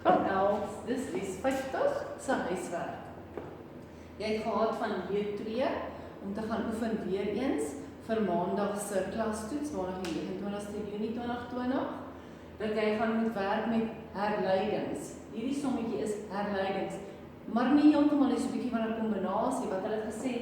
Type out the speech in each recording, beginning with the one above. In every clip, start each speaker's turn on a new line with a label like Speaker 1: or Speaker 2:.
Speaker 1: Graad, dis les 50 se huiswerk. Jy het gehad van week 2 om te gaan oefen weer eens vir maandag se klastoets, maandag die 29ste Junie 2020, dat jy gaan moet werk met herleidings. Hierdie sommetjie is herleidings, maar nie heeltemal is 'n bietjie van 'n kombinasie wat hulle het gesê,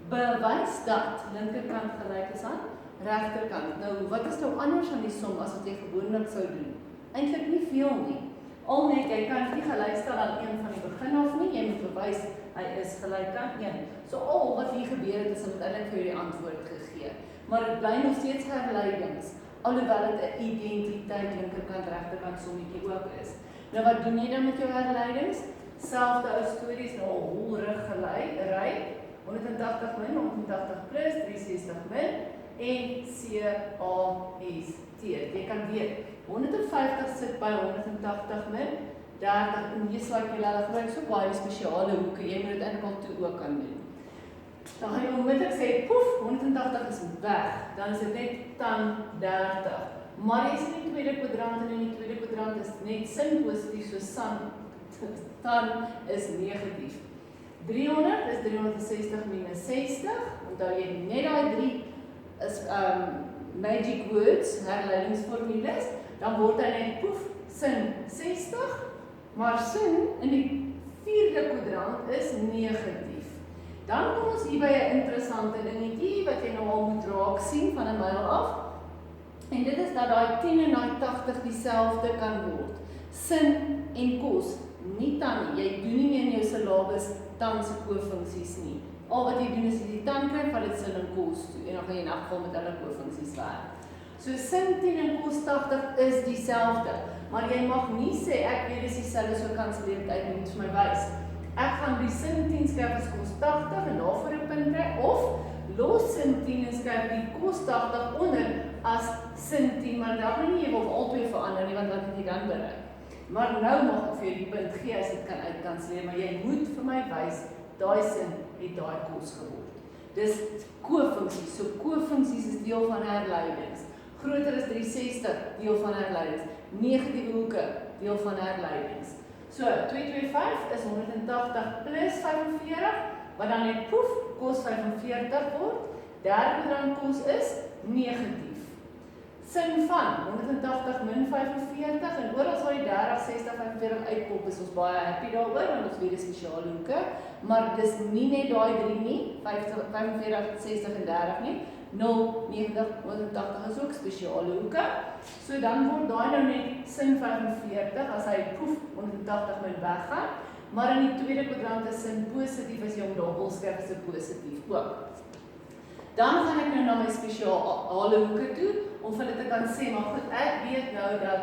Speaker 1: bewys dat linkerkant gelyk is aan regterkant. Nou, wat is nou anders aan die som as wat jy gewoonlik sou doen? Eintlik nie veel nie. Al net, jy kan nie gelyk stel aan een van die begin af nie, jy moet bewys, hy is gelyk aan 1. So al wat hier gebeur het, is uiteindelik vir jou die antwoord gegee. Maar dit bly nog steeds herleidings, alhoewel dit 'n identiteit linkerkant, regterkant sommetjie ook is. Nou wat doen jy dan met jou herleidings? Selfde ou stories, nou 'n holrig ry, 180 min, 180 plus, 360 min, en CAST. Jy kan weet, 150 sit by 180 min, 30, en hier sal ek julle gebruik so baie spesiale hoeke, jy moet dit eintlik al toe ook kan doen. Dan gaan jy onmiddellik sê, poef, 180 is weg, dan is dit net tan 30. Maar jy is in die tweede kwadrant, en in die tweede kwadrant is net sin positief, so tan is negatief. 300 is 360 minus 60, onthou jy net daai 3 is magic words, herleidingsformules, dan word hy net poef, sin 60, maar sin in die vierde kwadrant is negatief. Dan kom ons hier by 'n interessante dingetjie wat jy nou al moet raak sien van 'n myl af. En dit is dat daai 10 en daai 80 dieselfde kan word. Sin en kos, nie tan nie. Jy doen nie meer in jou syllabus tan se kofunksies nie. Al wat jy doen is die tan kry, vat dit sin en kos toe. En dan gaan jy in elk geval met hulle kofunksies werk. So sin 10 en kos 80 is dieselfde. Maar jy mag nie sê ek weet dis dieselfde, so kanselleer dit uit, moet vir my wys. Ek gaan die sin 10 skryf as kos 80 en daarvoor 'n punt kry, of los sin 10 en skryf die kos 80 onder as sin 10, maar dan kan nie jy wil albei verander nie, want wat het jy dan bereik? Maar nou mag ek vir jou die punt gee as dit kan uitkanselleer, maar jy moet vir my wys, daai sin het daai kos geword. Dis kofunksies, so kofunksies is deel van herleidings. Groter as 360, deel van herleidings. Negatiewe hoeke, deel van herleidings. So, 225 is 180 plus 45, wat dan net poef, kos 45 word. Derde kwadrant kos is negatief. Sin van 180 min 45, en oor as waar die 30, 60, 45 uitpop, is ons baie happy daaroor, want ons weet die spesiale hoeke, maar dis nie net daai 3 nie, 45, 60 en 30 nie, 0, 90, 180 is ook spesiale hoeke. So dan word daai nou net sin 45 as hy poef 180 min weggaan, maar in die tweede kwadrant is sin positief as jy hom daar wil skryf as 'n positief ook. Dan gaan ek nou na my spesiale hoeke toe om vir hulle te kan sê, maar goed, ek weet nou dat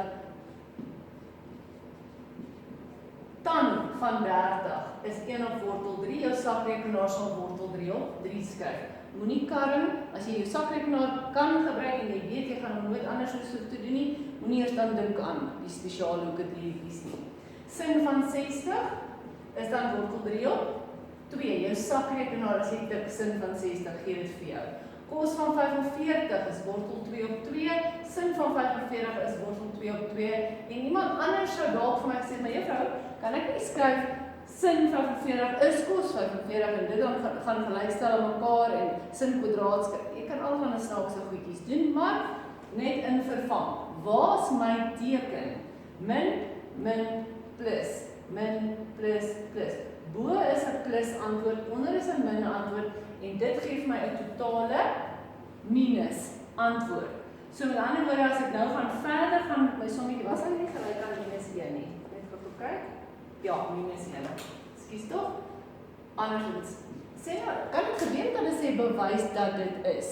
Speaker 1: tan van 30 is 1 op wortel 3, jou sakrekenaar sal wortel 3 op 3 skryf. Moenie karring, as jy jou sakrekenaar kan gebruik en jy weet jy gaan hom nooit anders hoef te doen nie, moenie eers dan dink aan die spesiale hoeke drieetjies nie. Sin van 60 is dan wortel 3 op 2. Jou sakrekenaar as jy tik sin van 60 gee dit vir jou. Kos van 45 is wortel 2 op 2, sin van 45 is wortel 2 op 2, en iemand anders sou dalk vir my gesê, maar juffrou, kan ek nie skryf sin 45 is kos 45 en dit dan gaan gelykstel aan mekaar en sin kwadraat skryf. Jy kan allerlei snaakse goedjies doen, maar net in vervang. Waar is my teken? Min, min, plus. Min, plus, plus. Bo is 'n plus antwoord, onder is 'n min antwoord, en dit gee vir my 'n totale minus antwoord. So met ander woorde, as ek nou gaan verder gaan met my sommetjie, was hy nie gelyk aan minus 1 nie. Net gou kyk. Ja, minus 1. Ekskuus tog. Andersins. Sê nou, kan dit gebeur dat ek sê bewys dat dit is?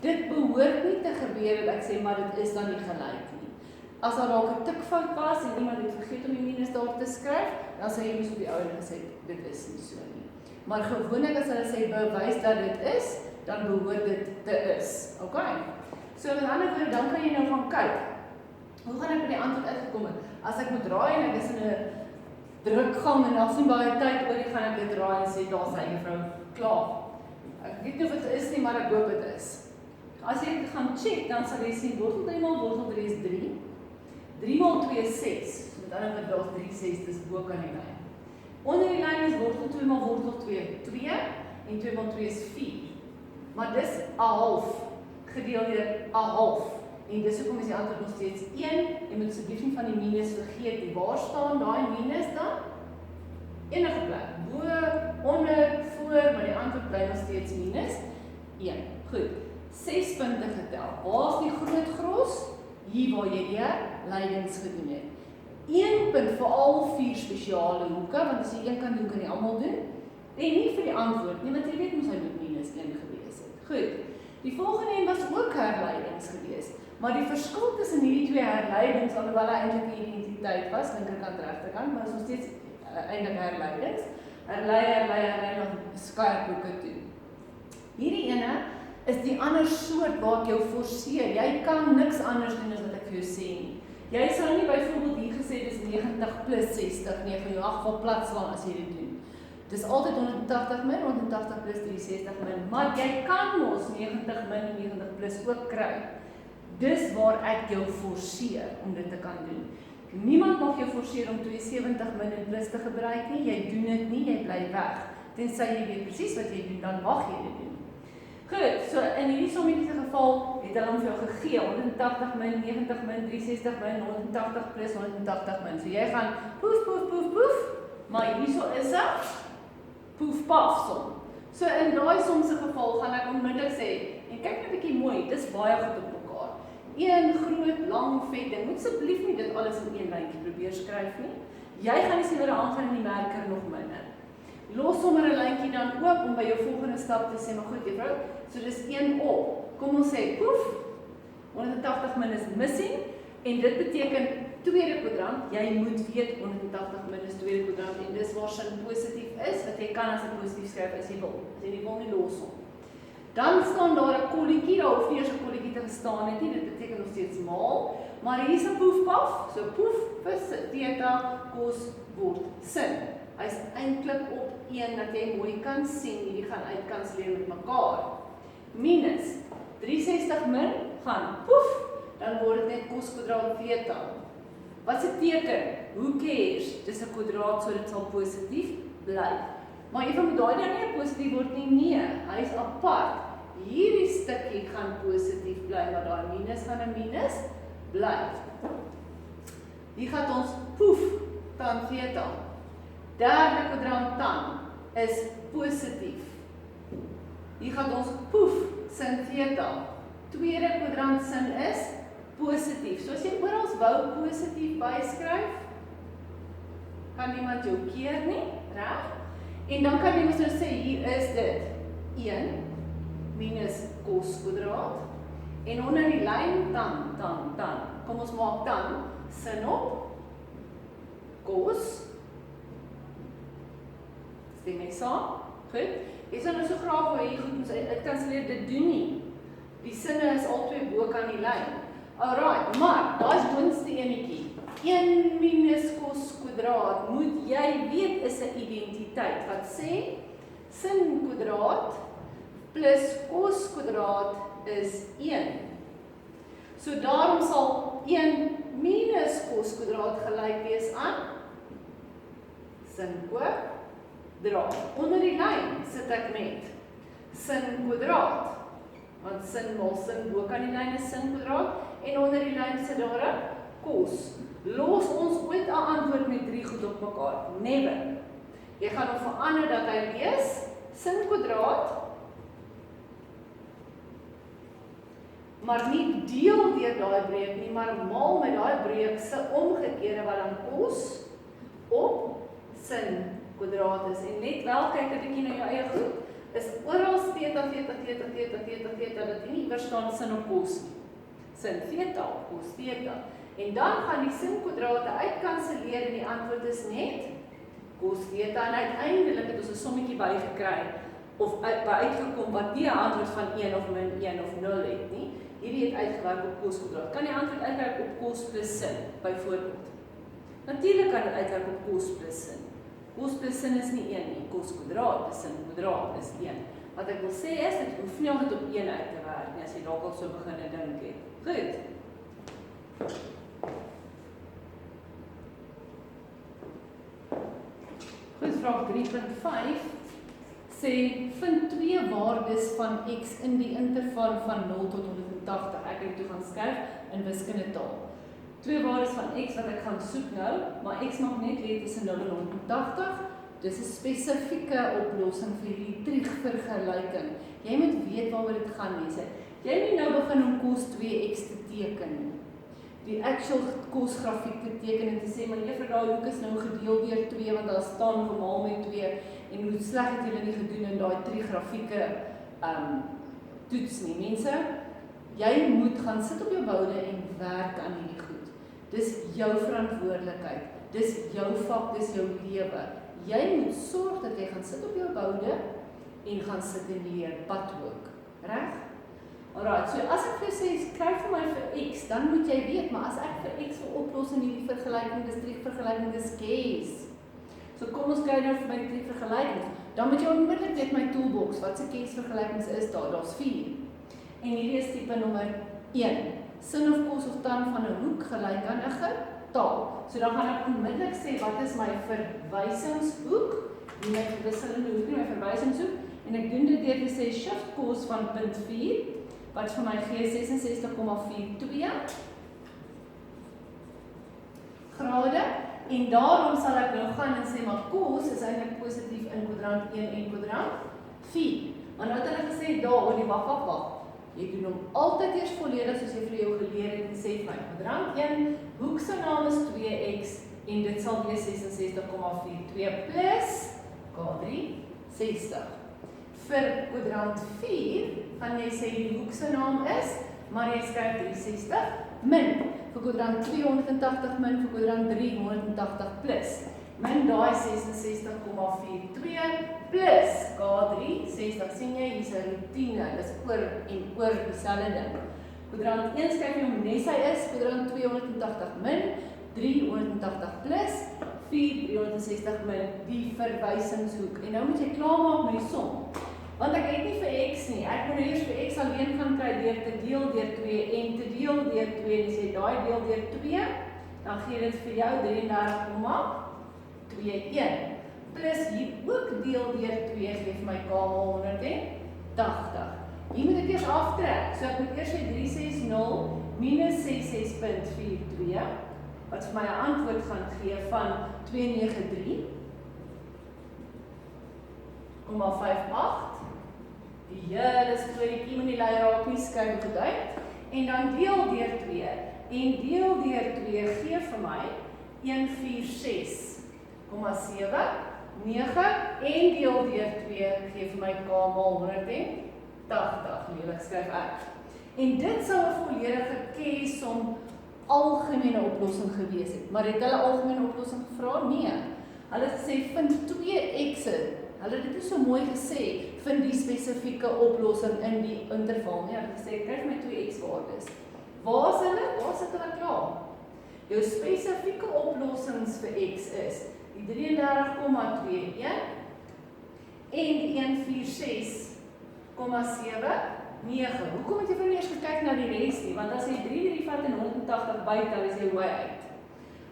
Speaker 1: Dit behoort nie te gebeur dat ek sê maar dit is dan nie gelyk nie. As daar dalk 'n tikfout was en iemand het vergeet om die minus daar te skryf, dan sê jy mos op die ou en gesê dit is nie so nie. Maar gewoonlik as hulle sê bewys dat dit is, dan behoort dit te is. Okay. So met ander woorde, dan kan jy nou gaan kyk. Hoe gaan ek by die antwoord uitgekom het? As ek moet draai en ek is in 'n drukgang en daar's nie baie tyd oor nie, gaan ek dit draai en sê daar's hy juffrou klaar. Ek weet nie of dit is nie, maar ek hoop dit is. As jy gaan check, dan sal jy sien wortel 3 maal wortel 3 is 3. 3 maal 2 is 6. Met dan het daar 3/6 bo kan die lyn. Onder die lyn is wortel 2 maal wortel 2, 2 en 2 maal 2 is 4. Maar dis 'n half gedeel deur 'n half. En dis hoekom is die antwoord nog steeds 1. Jy moet asseblief nie van die minus vergeet nie. Waar staan daai minus dan? Enige plek. Bo, onder, voor, maar die antwoord bly nog steeds minus 1. Goed. 6 punte getel. Waar is die groot gros? Hier waar jy die leidings gedoen het. 1 punt vir al 4 spesiale hoeke, want as jy een kan doen, kan jy almal doen. En nie vir die antwoord nie, want jy weet mos hy moet minus 1 gewees het. Goed. Die volgende een was ook herleidings gewees. Maar die verskil tussen hierdie twee herleidings, alhoewel hy eintlik 'n identiteit was, linkerkant regterkant, maar is nog steeds eintlik herleidings. Herlei na skerpboeke toe. Hierdie ene is die ander soort waar ek jou forceer. Jy kan niks anders doen as wat ek vir jou sê nie. Jy sal nie byvoorbeeld hier gesê dis 90 plus 60 nie, vir jou geval plat slaan as jy dit doen. Dis altyd 180 min, 180 plus 360 min, maar jy kan mos 90 min en 90 plus ook kry. Dis waar ek jou forceer om dit te kan doen. Niemand mag jou forceer om 72 min en plus te gebruik nie, jy doen dit nie, jy bly weg. Tensy jy weet presies wat jy doen, dan mag jy dit doen. Goed, so in hierdie sommetjie geval het hulle hom vir jou gegee, 180 min, 90 min, 360 min, 180 plus 180 min. So jy gaan poef, poef, poef, poef, maar hierso is 'n poef, paf som. So in daai som se geval gaan ek onmiddellik sê, en kyk net 'n bietjie mooi, dis baie goed op mekaar. Een groot, lang, vet ding, moet asseblief nie dit alles in een lyntjie probeer skryf nie. Jy gaan nie sien wat daar aangaan in die merker nog minder. Los sommer 'n lyntjie dan oop om by jou volgende stap te sê, maar goed juffrou, so dis 1 op. Kom ons sê, poef, 180 min is missing, en dit beteken tweede kwadrant, jy moet weet 180 min is tweede kwadrant, en dis waar sin positief is, wat jy kan as 'n positief skryf as jy wil. As jy nie wil nie, los hom. Dan staan daar 'n kolletjie, daar hoef nie eers 'n kolletjie te gestaan het nie, dit beteken nog steeds maal, maar hier is 'n poef paf, so poef vir theta kos word sin. Hy's eintlik op 1 dat jy mooi kan sien, hierdie gaan uitkanselleer met mekaar. Minus 360 min gaan poef, dan word dit net kos kwadraat theta. Wat se teken? Who cares? Dis 'n kwadraat, so dit sal positief bly. Maar jy moet daai dan nie positief word nie, nee, hy is apart. Hierdie stukkie gaan positief bly, maar daai minus gaan 'n minus bly. Hier gaan ons poef tan theta. Derde kwadrant tan is positief. Hier gaan ons poef sin theta. Tweede kwadrant sin is positief. So as jy oral wou positief byskryf, kan niemand jou keer nie, reg? En dan kan jy mos nou sê, hier is dit 1 minus kos kwadraat. En onder die lyn tan. Kom ons maak tan sin op kos. Stem jy saam? Goed. Jy sal nou so graag wou hier goed moet uitkanselleer dit doen nie. Die sinne is albei bo kan die lyn. Alright, maar daai is boonste enetjie. 1 minus kos kwadraat moet jy weet is 'n identiteit wat sê sin kwadraat plus kos kwadraat is 1. So daarom sal 1 minus kos kwadraat gelyk wees aan sin kwadraat. Onder die lyn sit ek met sin kwadraat. Want sin maal sin bo kan die lyn is sin kwadraat en onder die lyn sit daar 'n kos. Los ons ooit 'n antwoord met 3 goed op mekaar? Never. Jy gaan hom verander dat hy wees sin kwadraat, maar nie deel deur daai breek nie, maar maal met daai breek se omgekeerde wat dan kos op sin kwadraat is. En net wel kyk 'n bietjie na jou eie goed. Is oral theta, dat jy nie verstaan sin op kos nie. Sin theta op kos theta. En dan gaan die sin kwadrate uitkanselleer en die antwoord is net kos theta. En uiteindelik het ons 'n sommetjie bygekry of uitgekom wat nie 'n antwoord van 1 of min 1 of 0 het nie. Hierdie het uitgewerk op kos kwadraat. Kan die antwoord uitwerk op kos plus sin byvoorbeeld? Natuurlik kan dit uitwerk op kos plus sin. Kos plus sin is nie 1 nie, kos kwadraat plus sin kwadraat is 1. Wat ek wil sê is, dit hoef nie altyd op 1 uit te werk nie, as jy dalk al so begin dink het. Goed. vraag 3.5 sê, vind 2 waardes van x in die interval van 0 tot 180. Ek het toe gaan skryf in wiskunde taal. 2 waardes van x wat ek gaan soek nou, maar x mag net lê tussen 0 en 180. Dis 'n spesifieke oplossing vir hierdie triegvergelyking. Jy moet weet waaroor dit gaan, mense. Jy moet nou begin om cos 2x te teken. Die actual kosgrafiek te teken en te sê, maar juffrou, daai hoek is nou gedeel deur 2, want daar staan gemaal met 2, en hoe sleg het julle nie gedoen in daai trigrafieke toets nie. Mense, jy moet gaan sit op jou boude en werk aan hierdie goed. Dis jou verantwoordelikheid, dis jou vak, dis jou lewe. Jy moet sorg dat jy gaan sit op jou boude en gaan sit en leer, pad ook, reg? Alright, so as ek vir sê, skryf vir my vir x, dan moet jy weet, maar as ek vir x wil oplos in hierdie vergelyking, dis triegvergelyking, dis case. So kom ons kyk nou vir my triegvergelykings. Dan moet jy onmiddellik weet my toolbox, wat se case vergelykings is daar, daar's 4. En hierdie is tipe nommer 1. Sin of kos of tan van 'n hoek gelyk aan 'n getal. So dan gaan ek onmiddellik sê, wat is my verwysingshoek? Nie my verwisselende hoek nie, my verwysingshoek. En ek doen dit deur te sê shift kos van punt 4, wat vir my gee 66,42 grade. En daarom sal ek nou gaan en sê, maar kos is eintlik positief in kwadrant 1 en kwadrant 4. Maar nou het hulle gesê, daar, die wag. Jy doen hom altyd eers volledig, soos jy vir jou geleer het, en sê vir my kwadrant 1, hoek se naam is 2x, en dit sal wees 66,42 plus K3, 60. Vir kwadrant 4, gaan jy sê die hoek se naam is, maar jy skryf 360, min, vir kwadrant 2 180 min, vir kwadrant 3 180 plus. Min daai 66,42 plus K3, 60, sien jy, hier is 'n routine, dis oor en oor dieselfde ding. Kwadrant 1 skryf jy hom nes hy is, kwadrant 2 180 min, 3 180 plus, 4 360 min, die verwysingshoek. En nou moet jy klaarmaak met die som. Want ek het nie vir x nie, ek moet eers vir x alleen gaan kry deur te deel deur 2 en te deel deur 2, en as jy daai deel deur 2, dan gee dit vir jou 33,21. Plus hier ook deel deur 2 gee vir my kamer 180. Hier moet ek eers aftrek, so ek moet eers sê 360 minus 66,42, wat vir my 'n antwoord gaan gee van 293,58. Die hele storieetjie moet nie lei raak nie, skryf dit uit. En dan deel deur 2. En deel deur 2 gee vir my 146,7, 9 en deel deur 2 gee vir my k maal 180. Nee, ek skryf uit. En dit sou 'n volledige K-som algemene oplossing gewees het. Maar het hulle algemene oplossing gevra? Nee. Hulle het gesê vind 2x'e. Hulle het dit nie so mooi gesê, vind die spesifieke oplossing in die interval nie. Hulle het gesê, kry my 2x waardes. Waar is hulle? Waar sit hulle klaar? Jou spesifieke oplossings vir x is die 33,21 en die 146,79. Hoekom het jy vir eers gekyk na die res nie? Want as jy 3 vat en 180 buite, dan is jy y uit.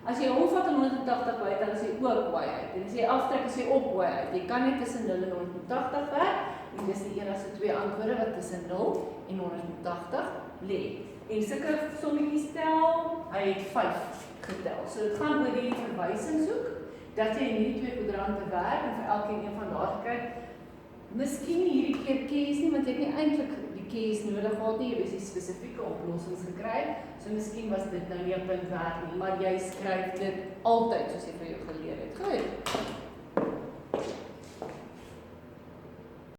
Speaker 1: As jy hom vat en 180 buite, dan is jy ook y uit. En as jy aftrek, is jy ook y uit. Jy kan net tussen 0 en 180 werk, en dis die enigste 2 antwoorde wat tussen 0 en 180 lê. En sulke sommetjies tel, hy het 5 getel. So dit gaan oor die verwysingshoek, dat jy in hierdie 2 kwadrant werk, en vir elkeen een van daar gekry. Miskien nie hierdie keer case nie, want jy het nie eintlik die case nodig gehad nie, jy het die spesifieke oplossings gekry, so miskien was dit nou nie 'n punt werd nie, maar jy skryf dit altyd, soos jy vir jou geleer het. Goed.